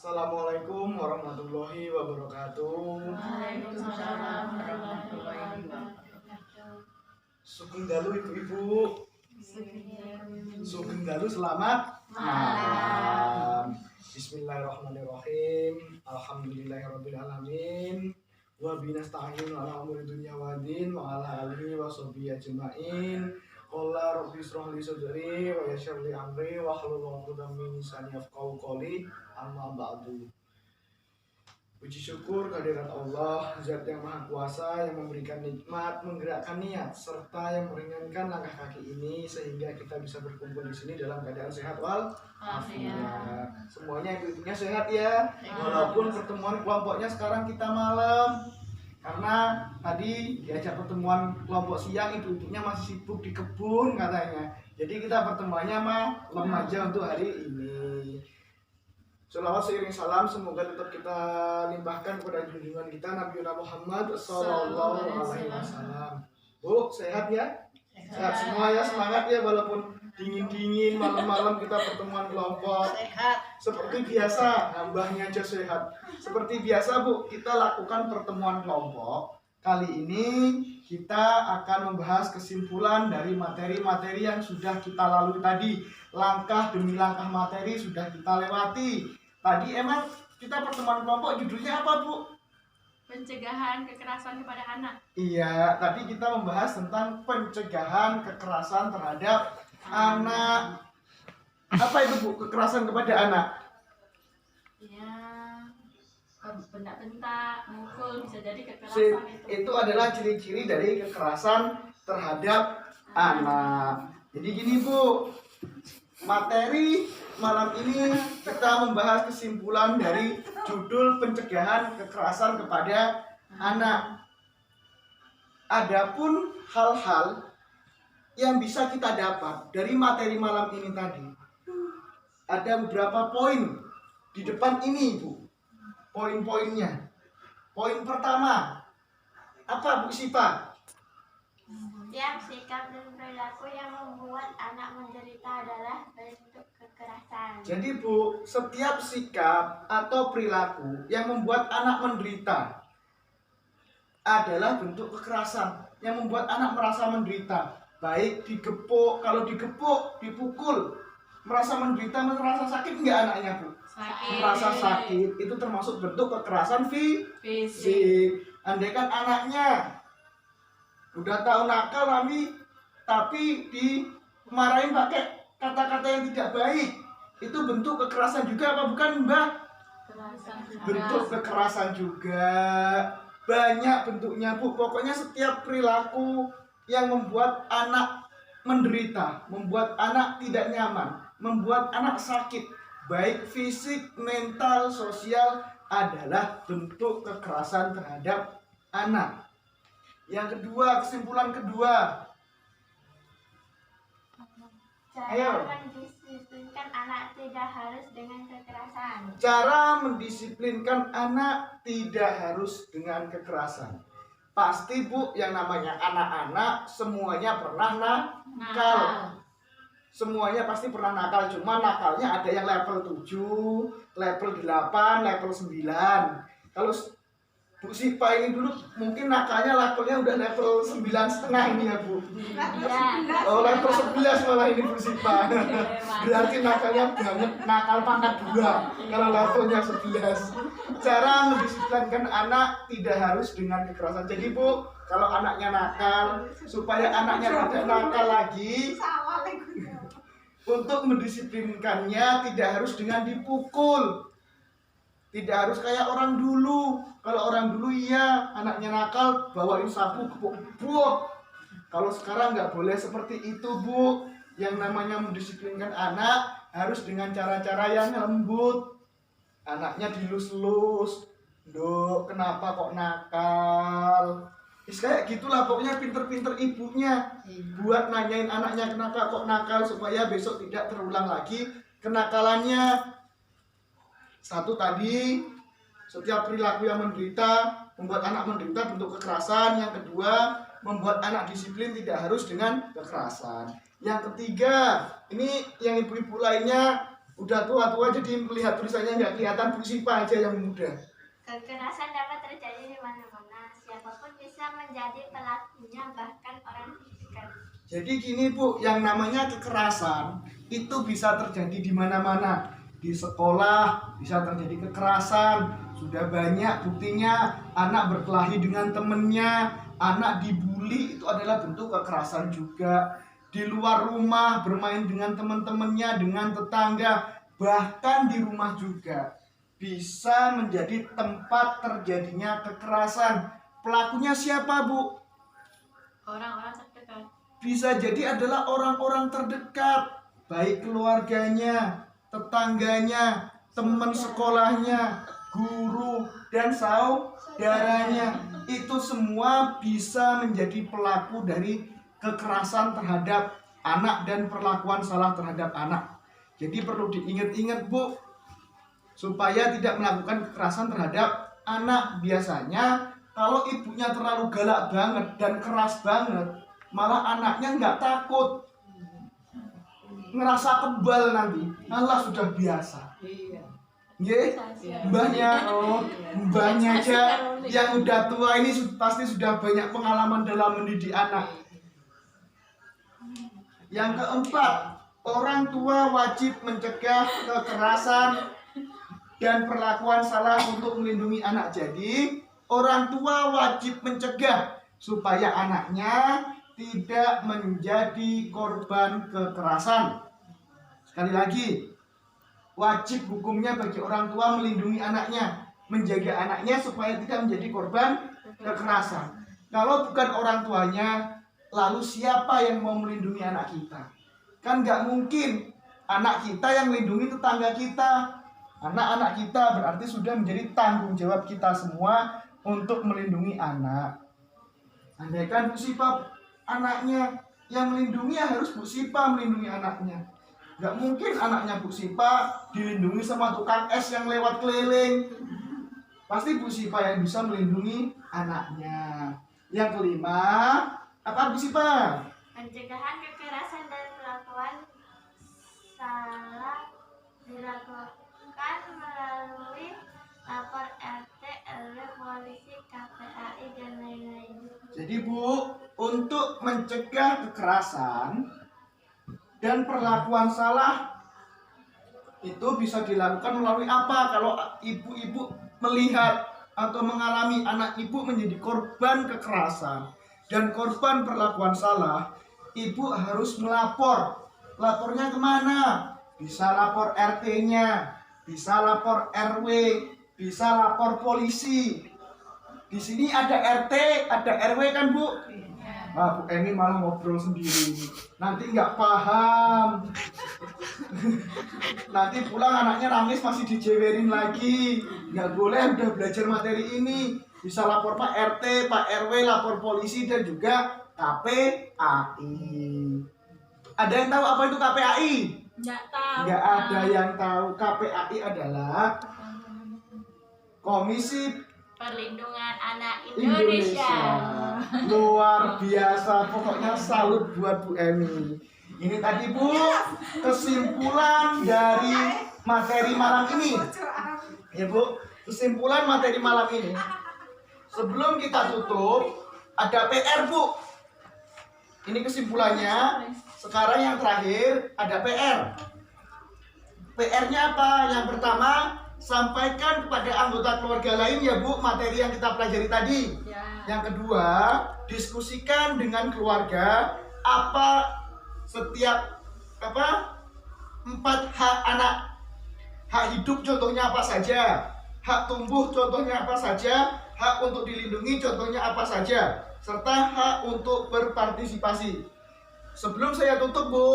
Assalamualaikum warahmatullahi wabarakatuh. Waalaikumsalam warahmatullahi wabarakatuh. Sugeng dalu ibu-ibu. Sugeng dalu selamat malam. Bismillahirrahmanirrahim. Alhamdulillahirabbil alamin. Wa binasta'inu ala umuri dunya waddin wa ala alihi wa sahbihi ajmain. Qala rabbi ishrah li sadri wa yassir li amri wa hlul 'uqdatam min lisani yafqahu qawli. Amma ba'du. Puji syukur kehadirat Allah, Zat yang Maha Kuasa, yang memberikan nikmat, menggerakkan niat, serta yang meringankan langkah kaki ini sehingga kita bisa berkumpul di sini dalam keadaan sehat walafiat. Semuanya ibu-ibunya sehat ya, walaupun pertemuan kelompoknya sekarang kita malam. Karena tadi diajak pertemuan kelompok siang, ibu-ibunya masih sibuk di kebun katanya. Jadi kita pertemuannya malam aja untuk hari ini. Sholawat seiring salam semoga tetap kita limpahkan kepada junjungan kita Nabi Muhammad Sallallahu Alaihi Wasallam. Bu, sehat ya? Sehat semua ya, semangat ya walaupun dingin-dingin malam-malam kita pertemuan kelompok. Sehat. Seperti biasa, nambahnya aja sehat. Seperti biasa Bu, kita lakukan pertemuan kelompok. Kali ini kita akan membahas kesimpulan dari materi-materi yang sudah kita lalui tadi. Langkah demi langkah materi sudah kita lewati. Tadi emang kita pertemuan kelompok judulnya apa Bu? Pencegahan kekerasan kepada anak. Iya, tadi kita membahas tentang pencegahan kekerasan terhadap anak. Apa itu Bu, kekerasan kepada anak? Ya, bentak-bentak, mukul bisa jadi kekerasan itu. Itu adalah ciri-ciri dari kekerasan terhadap anak. Jadi gini Bu, materi malam ini kita membahas kesimpulan dari judul pencegahan kekerasan kepada anak. Adapun hal-hal yang bisa kita dapat dari materi malam ini tadi, ada beberapa poin di depan ini Bu. Poin-poinnya. Poin pertama, apa Bu Sipa? Setiap sikap dan perilaku yang membuat anak menderita adalah bentuk kekerasan. Jadi Bu, setiap sikap atau perilaku yang membuat anak menderita adalah bentuk kekerasan yang membuat anak merasa menderita. Baik digepuk, kalau digepuk, dipukul, merasa menderita, merasa sakit enggak anaknya Bu? Sakit. Merasa sakit, itu termasuk bentuk kekerasan fisik. Andaikan anaknya udah tahu nakal tapi dimarahin pakai kata-kata yang tidak baik, itu bentuk kekerasan juga apa bukan Mbak? Bentuk kekerasan juga. Banyak bentuknya Bu. Pokoknya setiap perilaku yang membuat anak menderita, membuat anak tidak nyaman, membuat anak sakit, baik fisik, mental, sosial, adalah bentuk kekerasan terhadap anak. Yang kedua, kesimpulan kedua. Ayo. Cara mendisiplinkan anak tidak harus dengan kekerasan. Cara mendisiplinkan anak tidak harus dengan kekerasan. Pasti Bu, yang namanya anak-anak semuanya pernah nakal. Semuanya pasti pernah nakal, cuma nakalnya ada yang level 7, level 8, level 9. Kalau Bu Sipa ini dulu mungkin nakalnya levelnya udah level 9,5 ini ya Bu. Iya. Oh, level 11 malah ini Bu Sipa. Berarti nakalnya banget, nakal pangkat 2 kalau levelnya 11. Cara mendisiplinkan anak tidak harus dengan kekerasan. Jadi Bu, kalau anaknya nakal, supaya anaknya tidak nakal lagi, untuk mendisiplinkannya tidak harus dengan dipukul. Tidak harus kayak orang dulu. Kalau orang dulu iya, anaknya nakal, bawain sapu, kepuk. Kalau sekarang nggak boleh seperti itu Bu. Yang namanya mendisiplinkan anak harus dengan cara-cara yang lembut. Anaknya dilus-lus. Dok, kenapa kok nakal? Kayak gitulah, pokoknya pinter-pinter ibunya buat nanyain anaknya kenapa kok nakal, supaya besok tidak terulang lagi kenakalannya. Satu tadi, setiap perilaku yang menderita, membuat anak menderita bentuk kekerasan. Yang kedua, membuat anak disiplin tidak harus dengan kekerasan. Yang ketiga, ini yang ibu-ibu lainnya Udah tua-tua jadi melihat tulisannya nggak kelihatan, Bu Sipa aja yang muda. Kekerasan dapat terjadi di mana-mana. Siapapun bisa menjadi pelakunya, bahkan orang terdekat. Jadi gini Bu, yang namanya kekerasan itu bisa terjadi di mana-mana. Di sekolah bisa terjadi kekerasan. Sudah banyak buktinya anak berkelahi dengan temennya, anak dibully, itu adalah bentuk kekerasan juga. Di luar rumah bermain dengan teman-temannya, dengan tetangga, bahkan di rumah juga bisa menjadi tempat terjadinya kekerasan. Pelakunya siapa, Bu? Orang-orang terdekat. Bisa jadi adalah orang-orang terdekat, baik keluarganya, tetangganya, teman sekolahnya, guru, dan saudaranya. Itu semua bisa menjadi pelaku dari kekerasan terhadap anak dan perlakuan salah terhadap anak. Jadi perlu diingat-ingat Bu, supaya tidak melakukan kekerasan terhadap anak. Biasanya kalau ibunya terlalu galak banget dan keras banget, malah anaknya nggak takut, ngerasa kebal nanti, malah sudah biasa. Ye, mbahnya, mbahnya aja yang udah tua ini pasti sudah banyak pengalaman dalam mendidik anak. Yang keempat, orang tua wajib mencegah kekerasan dan perlakuan salah untuk melindungi anak. Jadi, orang tua wajib mencegah supaya anaknya tidak menjadi korban kekerasan. Sekali lagi, wajib hukumnya bagi orang tua melindungi anaknya, menjaga anaknya supaya tidak menjadi korban kekerasan. Kalau bukan orang tuanya, lalu siapa yang mau melindungi anak kita? Kan nggak mungkin anak kita yang melindungi tetangga kita. Anak-anak kita berarti sudah menjadi tanggung jawab kita semua untuk melindungi anak. Andaikan Bu Sipa anaknya yang melindungi, ya harus Bu Sipa melindungi anaknya. Nggak mungkin anaknya Bu Sipa dilindungi sama tukang es yang lewat keliling. Pasti Bu Sipa yang bisa melindungi anaknya. Yang kelima, apa Bu Sipa? Pencegahan kekerasan dan perlakuan salah dilakukan melalui lapor RT, RW, polisi, KPAI, dan lain-lain. Jadi Bu, untuk mencegah kekerasan dan perlakuan salah itu bisa dilakukan melalui apa? Kalau ibu-ibu melihat atau mengalami anak ibu menjadi korban kekerasan dan korban perlakuan salah, ibu harus melapor. Lapornya kemana? Bisa lapor RT-nya, bisa lapor RW, bisa lapor polisi. Di sini ada RT, ada RW kan Bu? Nah, Bu Eni malah ngobrol sendiri. Nanti nggak paham. Nanti pulang anaknya nangis masih dijewerin lagi. Nggak boleh, udah belajar materi ini. Bisa lapor Pak RT, Pak RW, lapor polisi, dan juga KPAI. Ada yang tahu apa itu KPAI? Nggak tahu. Nggak ada yang tahu. KPAI adalah Komisi Perlindungan Anak Indonesia. Luar biasa, pokoknya salut buat Bu Emi. Ini tadi Bu, kesimpulan dari materi malam ini. Ya Bu, kesimpulan materi malam ini. Sebelum kita tutup, ada PR Bu. Ini kesimpulannya. Sekarang yang terakhir ada PR. PR-nya apa? Yang pertama, sampaikan kepada anggota keluarga lain ya Bu materi yang kita pelajari tadi. Ya. Yang kedua, diskusikan dengan keluarga apa setiap 4 hak anak. Hak hidup contohnya apa saja, hak tumbuh contohnya apa saja, hak untuk dilindungi contohnya apa saja, serta hak untuk berpartisipasi. Sebelum saya tutup Bu,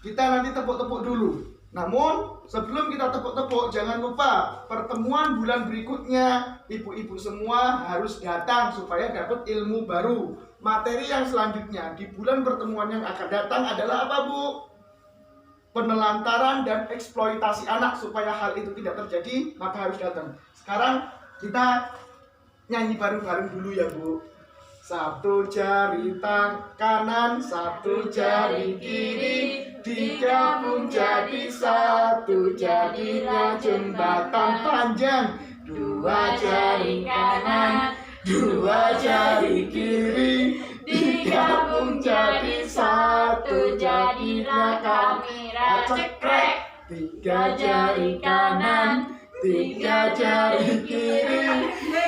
kita nanti tepuk-tepuk dulu. Namun sebelum kita tepuk-tepuk, jangan lupa pertemuan bulan berikutnya ibu-ibu semua harus datang supaya dapat ilmu baru. Materi yang selanjutnya di bulan pertemuan yang akan datang adalah apa Bu? Penelantaran dan eksploitasi anak. Supaya hal itu tidak terjadi, maka harus datang. Sekarang kita nyanyi bareng-bareng dulu ya Bu. Satu jari kanan, satu jari kiri, digabung jadi satu, jadilah jembatan panjang. Dua jari kanan, dua jari kiri, digabung jadi satu, jadilah kamera cekrek. Tiga jari kanan, tiga jari kiri,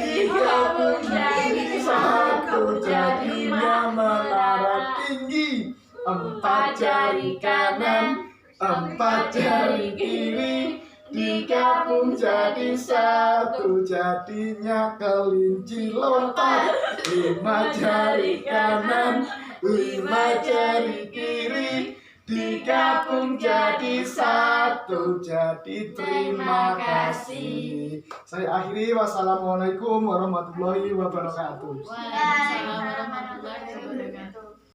digabung jadi satu, jadinya menara tinggi. Empat jari kanan, empat jari kiri, digabung jadi satu, jadinya kelinci lompat. Lima jari kanan, lima jari kiri, digabung jadi satu, jadi terima kasih. Saya akhiri, wassalamualaikum warahmatullahi wabarakatuh. Waalaikumsalam warahmatullahi wabarakatuh.